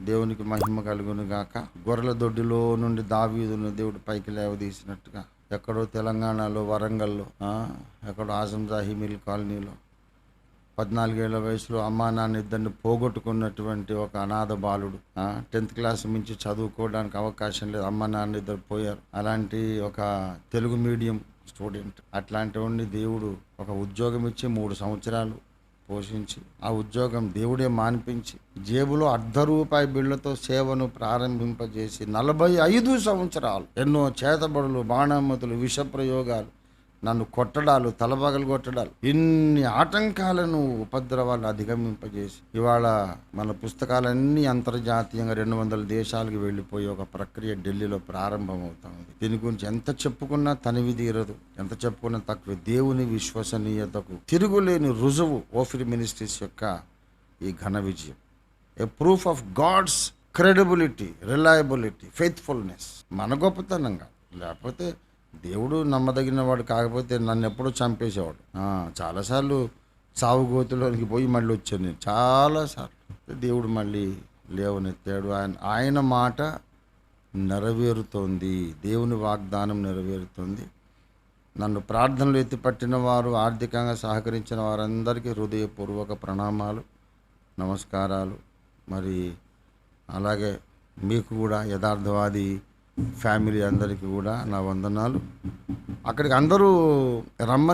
దేవునికి మహిమ కలుగును గాక. గొర్రెల దొడ్డిలో నుండి దావీదును దేవుడు పైకి లేవదీసినట్టుగా ఎక్కడో తెలంగాణలో, వరంగల్లో, ఎక్కడో ఆజంజాహి మిల్ కాలనీలో 14 ఏళ్ల వయసులో అమ్మా నాన్న ఇద్దరిని పోగొట్టుకున్నటువంటి ఒక అనాథ బాలుడు. 10th క్లాస్ మించి చదువుకోవడానికి అవకాశం లేదు, అమ్మ నాన్న ఇద్దరు పోయారు. అలాంటి ఒక తెలుగు మీడియం స్టూడెంట్, అట్లాంటి వాడిని దేవుడు ఒక ఉద్యోగం ఇచ్చి 3 సంవత్సరాలు పోషించి, ఆ ఉద్యోగం దేవుడే మాన్పించి, జేబులో ₹1 బిళ్ళతో సేవను ప్రారంభింపజేసి 45 సంవత్సరాలు ఎన్నో చేతబడులు, బాణామతులు, విష ప్రయోగాలు, నన్ను కొట్టడాలు, తలపగలు కొట్టడాలు, ఇన్ని ఆటంకాలను, ఉపద్రవాలు అధిగమింపజేసి ఇవాళ మన పుస్తకాలన్నీ అంతర్జాతీయంగా 200 దేశాలకు వెళ్ళిపోయి ఒక ప్రక్రియ ఢిల్లీలో ప్రారంభమవుతుంది. దీని గురించి ఎంత చెప్పుకున్నా తనివి తీరదు, ఎంత చెప్పుకున్నా తక్కువ. దేవుని విశ్వసనీయతకు తిరుగులేని రుజువు ఓఫిర్ మినిస్ట్రీస్ యొక్క ఈ ఘన విజయం. A proof of God's credibility, reliability, faithfulness. మన గొప్పతనంగా, లేకపోతే దేవుడు నమ్మదగిన వాడు కాకపోతే నన్ను ఎప్పుడూ చంపేసేవాడు. చాలాసార్లు సావుగోతులోనికి పోయి మళ్ళీ వచ్చాను నేను, చాలాసార్లు. దేవుడు మళ్ళీ లేవనెత్తాడు. ఆయన మాట నెరవేరుతోంది, దేవుని వాగ్దానం నెరవేరుతుంది. నన్ను ప్రార్థనలు ఎత్తిపట్టిన వారు, ఆర్థికంగా సహకరించిన వారందరికీ హృదయపూర్వక ప్రణామాలు, నమస్కారాలు. మరి అలాగే మీకు కూడా, యథార్థవాది ఫ్యామిలీ అందరికీ కూడా నా వందనాలు. అక్కడికి అందరూ రమ్మని